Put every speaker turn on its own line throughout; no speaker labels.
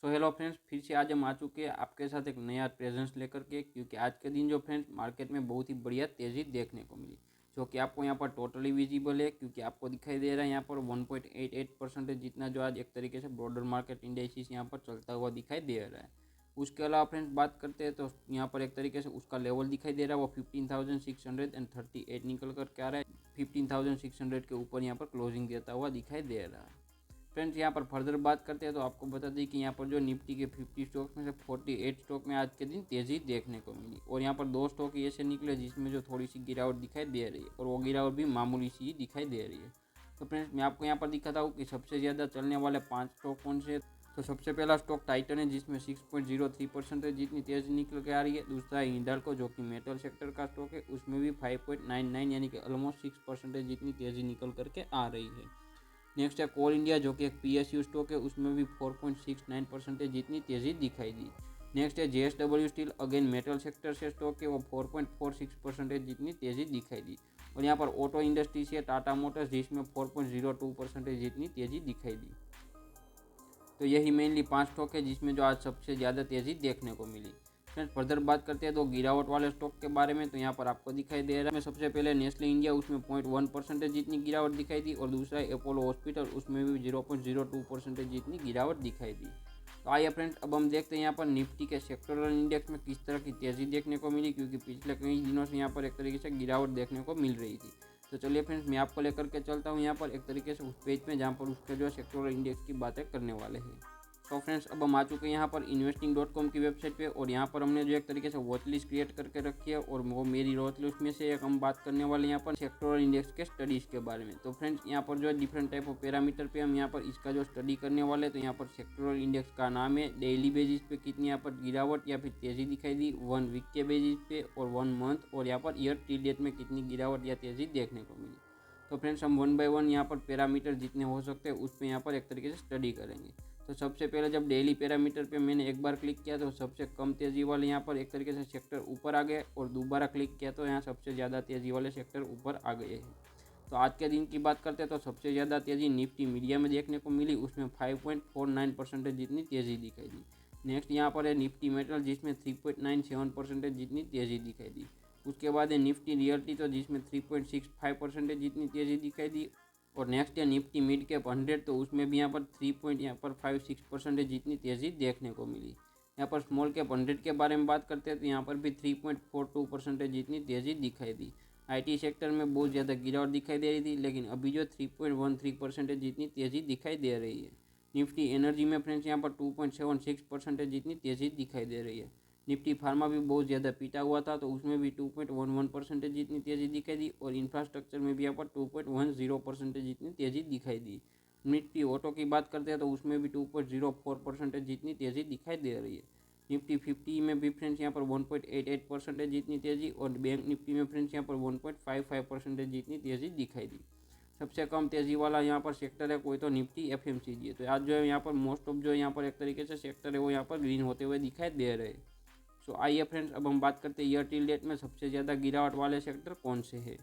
So hello friends, फिर से आज हम आ चुके हैं आपके साथ एक नया प्रेजेंस लेकर के, क्योंकि आज के दिन जो फ्रेंड्स मार्केट में बहुत ही बढ़िया तेज़ी देखने को मिली, जो कि आपको यहाँ पर टोटली विजिबल है, क्योंकि आपको दिखाई दे रहा है यहाँ पर 1.88% जितना जो आज एक तरीके से ब्रॉडर मार्केट इंडेक्स यहाँ पर चलता हुआ दिखाई दे रहा है। उसके अलावा फ्रेंड्स बात करते हैं तो यहाँ पर एक तरीके से उसका लेवल दिखाई दे रहा है, वो 15,638 निकल करके आ रहा है। 15,600 के ऊपर यहाँ पर क्लोजिंग देता हुआ दिखाई दे रहा है। फ्रेंड्स यहाँ पर फर्दर बात करते हैं तो आपको बता दें कि यहाँ पर जो निफ्टी के 50 स्टॉक में से 48 स्टॉक में आज के दिन तेज़ी देखने को मिली, और यहाँ पर 2 स्टॉक ऐसे निकले जिसमें जो थोड़ी सी गिरावट दिखाई दे रही है, और वो गिरावट भी मामूली सी ही दिखाई दे रही है। तो फ्रेंड्स मैं आपको यहाँ पर दिखाता हूँ कि सबसे ज़्यादा चलने वाले 5 स्टॉक कौन से। तो सबसे पहला स्टॉक टाइटन है, जिसमें 6.03% जितनी तेज़ी निकल के आ रही है। दूसरा है हिंडाल्को, जो कि मेटल सेक्टर का स्टॉक है, उसमें भी 5.99 यानी कि ऑलमोस्ट 6% जितनी तेज़ी निकल करके आ रही है। नेक्स्ट है कोल इंडिया, जो कि एक PSU स्टॉक है, उसमें भी 4.69% जितनी तेज़ी दिखाई दी। नेक्स्ट है JSW steel, again metal sector से स्टॉक है, वो 4.46% जितनी तेज़ी दिखाई दी। और यहाँ पर ऑटो इंडस्ट्री से टाटा मोटर्स, जिसमें 4.02% जितनी तेज़ी दिखाई दी। तो यही मेनली 5 स्टॉक है जिसमें जो आज सबसे ज़्यादा तेज़ी देखने को मिली। फ्रेंड्स फर्दर बात करते हैं तो गिरावट वाले स्टॉक के बारे में, तो यहाँ पर आपको दिखाई दे रहा है सबसे पहले नेस्ले इंडिया, उसमें 0.1% जितनी गिरावट दिखाई दी। और दूसरा है अपोलो हॉस्पिटल, उसमें भी 0.02% जितनी गिरावट दिखाई दी। तो आइए फ्रेंड्स अब हम देखते हैं यहाँ पर निफ्टी के सेक्टरल इंडेक्स में किस तरह की तेज़ी देखने को मिली, क्योंकि पिछले कई दिनों से यहाँ पर एक तरीके से गिरावट देखने को मिल रही थी। तो चलिए फ्रेंड्स मैं आपको लेकर के चलता हूँ यहाँ पर एक तरीके से उस पेज में जहाँ पर उसके जो सेक्टरल इंडेक्स की बातें करने वाले हैं। तो फ्रेंड्स अब हम आ चुके हैं यहाँ पर investing.com की वेबसाइट पे, और यहाँ पर हमने जो एक तरीके से वॉच लिस्ट क्रिएट करके रखी है, और वो मेरी वॉच लिस्ट में से एक हम बात करने वाले यहाँ पर सेक्टोरल इंडेक्स के स्टडीज़ के बारे में। तो फ्रेंड्स यहाँ पर जो है डिफरेंट टाइप ऑफ पैरामीटर पे हम यहाँ पर इसका जो स्टडी करने वाले, तो यहाँ पर सेक्टोरल इंडेक्स का नाम है, डेली बेसिस पे कितनी यहाँ पर गिरावट या फिर तेज़ी दिखाई दी, 1 वीक के बेसिस पे और 1 मंथ, और यहाँ पर ईयर टी डेट में कितनी गिरावट या तेज़ी देखने को मिली। तो फ्रेंड्स हम 1 बाय 1 यहाँ पर पैरामीटर जितने हो सकते हैं उस पर यहाँ पर एक तरीके से स्टडी करेंगे। तो सबसे पहले जब डेली पैरामीटर पे मैंने एक बार क्लिक किया तो सबसे कम तेज़ी वाले यहाँ पर एक तरीके से सेक्टर ऊपर आ गए, और दोबारा क्लिक किया तो यहाँ सबसे ज़्यादा तेज़ी वाले सेक्टर ऊपर आ गए हैं। तो आज के दिन की बात करते हैं तो सबसे ज़्यादा तेज़ी निफ्टी मीडिया में देखने को मिली, उसमें 5.49% जितनी तेज़ी दिखाई दी। नेक्स्ट यहाँ पर है निफ्टी मेटल, जिसमें 3.97% जितनी तेज़ी दिखाई दी। उसके बाद है निफ्टी रियल्टी, तो जिसमें 3.65% जितनी तेज़ी दिखाई दी। और नेक्स्ट है निफ्टी मिड कैप 100, तो उसमें भी यहाँ पर 3.56% जितनी तेज़ी देखने को मिली। यहाँ पर स्मॉल कैप 100 के बारे में बात करते हैं तो यहाँ पर भी 3.42% जितनी तेज़ी दिखाई दी। IT सेक्टर में बहुत ज़्यादा गिरावट दिखाई दे रही थी, लेकिन अभी जो 3.13% जितनी तेज़ी दिखाई दे रही है। निफ्टी एनर्जी में फ्रेंड्स यहाँ पर 2.76% जितनी तेज़ी दिखाई दे रही है। निफ्टी फार्मा भी बहुत ज़्यादा पीटा हुआ था, तो उसमें भी 2.11% जितनी तेज़ी दिखाई दी। और इंफ्रास्ट्रक्चर में भी यहाँ पर 2.10% जितनी तेज़ी दिखाई दी। निफ्टी ऑटो की बात करते हैं तो उसमें भी 2.04% जितनी तेज़ी दिखाई दे रही है। निफ्टी 50 में भी फ्रेंड्स यहाँ पर 1.88% जितनी तेज़ी, और बैंक निफ्टी में फ्रेंड्स यहाँ पर 1.55% जितनी तेज़ी दिखाई दी। सबसे कम तेज़ी वाला यहाँ पर सेक्टर है कोई तो निफ्टी FMCG है। तो आज जो है यहाँ पर मोस्ट ऑफ जो यहाँ पर एक तरीके से सेक्टर है वो यहाँ पर ग्रीन होते हुए दिखाई दे रहे हैं। सो आइए फ्रेंड्स अब हम बात करते हैं ईयर टिल डेट में सबसे ज़्यादा गिरावट वाले सेक्टर कौन से हैं।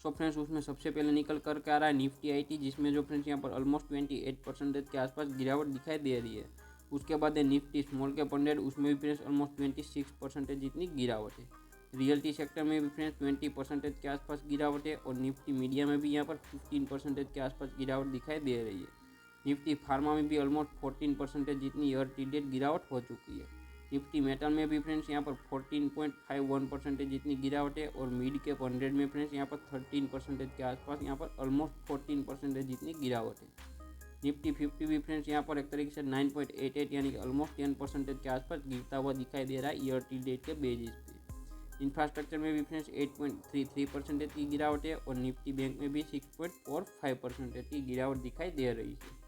सो फ्रेंड्स उसमें सबसे पहले निकल करके आ रहा है निफ्टी IT, जिसमें जो फ्रेंड्स यहाँ पर ऑलमोस्ट 28% के आसपास गिरावट दिखाई दे रही है। उसके बाद है निफ्टी स्मॉल कैप 100, उसमें भी फ्रेंड्स ऑलमोस्ट 26% जितनी गिरावट है। रियल्टी सेक्टर में भी फ्रेंड्स 20% के आसपास गिरावट है, और निफ्टी मीडिया में भी यहाँ पर 15% के आसपास गिरावट दिखाई दे रही है। निफ्टी फार्मा में भी ऑलमोस्ट 14% जितनी ईयर टी डेट गिरावट हो चुकी है। निफ्टी मेटल में भी फ्रेंड्स यहाँ पर 14.51% जितनी गिरावट है, और मिड कैप 100 में फ्रेंड्स यहाँ पर 13% के आसपास यहाँ पर ऑलमोस्ट 14% जितनी गिरावट है। निफ्टी 50 भी फ्रेंड्स यहाँ पर एक तरीके से 9.88 यानी कि ऑलमोस्ट 10% के आसपास गिरता हुआ दिखाई दे रहा है ईयर टी डेट के बेसिस पे। इंफ्रास्ट्रक्चर में भी फ्रेंड्स 8.33% की गिरावट है, और निफ्टी बैंक में भी 6.45% की गिरावट दिखाई दे रही है।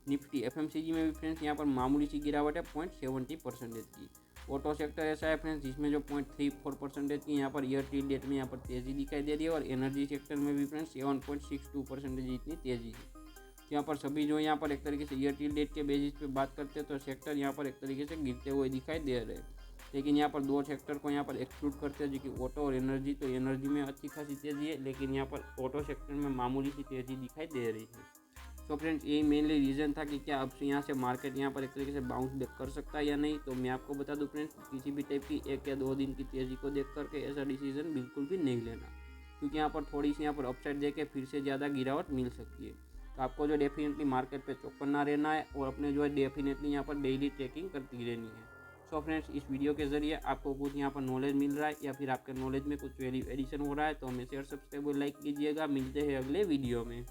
निफ्टी FMCG में भी फ्रेंड्स यहाँ पर मामूली सी गिरावट है 0.70% की। ऑटो सेक्टर ऐसा है फ्रेंड्स जिसमें जो 0.34% की यहाँ पर ईयर टी डेट में यहाँ पर तेज़ी दिखाई दे रही है। और एनर्जी सेक्टर में भी फ्रेंड्स 7.62% जितनी तेज़ी है। यहाँ पर सभी जो यहाँ पर एक तरीके से ईयर टी डेट के बेसिस पे बात करते हैं तो सेक्टर यहाँ पर एक तरीके से गिरते हुए दिखाई दे रहे हैं। लेकिन यहाँ पर 2 सेक्टर को यहाँ पर एक्सक्लूड करते हैं, जो कि ऑटो और एनर्जी। तो एनर्जी में अच्छी खासी तेज़ी है, लेकिन यहाँ पर ऑटो सेक्टर में मामूली सी तेज़ी दिखाई दे रही है। सो फ्रेंड्स यही मेनली रीज़न था कि क्या अब यहाँ से मार्केट यहाँ पर एक तरीके से बाउंस बैक कर सकता है या नहीं। तो मैं आपको बता दूं फ्रेंड्स, किसी भी टाइप की 1 या 2 दिन की तेज़ी को देख करके ऐसा डिसीजन बिल्कुल भी नहीं लेना, क्योंकि यहाँ पर थोड़ी सी यहाँ पर अपसाइड देके फिर से ज़्यादा गिरावट मिल सकती है। तो आपको जो डेफिनेटली मार्केट पे चौकन्ना रहना है और अपने जो है डेफिनेटली यहाँ पर डेली ट्रैकिंग करती रहनी है। सो फ्रेंड्स, इस वीडियो के ज़रिए आपको कुछ यहाँ पर नॉलेज मिल रहा है या फिर आपके नॉलेज में कुछ वैल्यू एडिशन हो रहा है तो हमें शेयर, सब्सक्राइब और लाइक कीजिएगा। मिलते हैं अगले वीडियो में।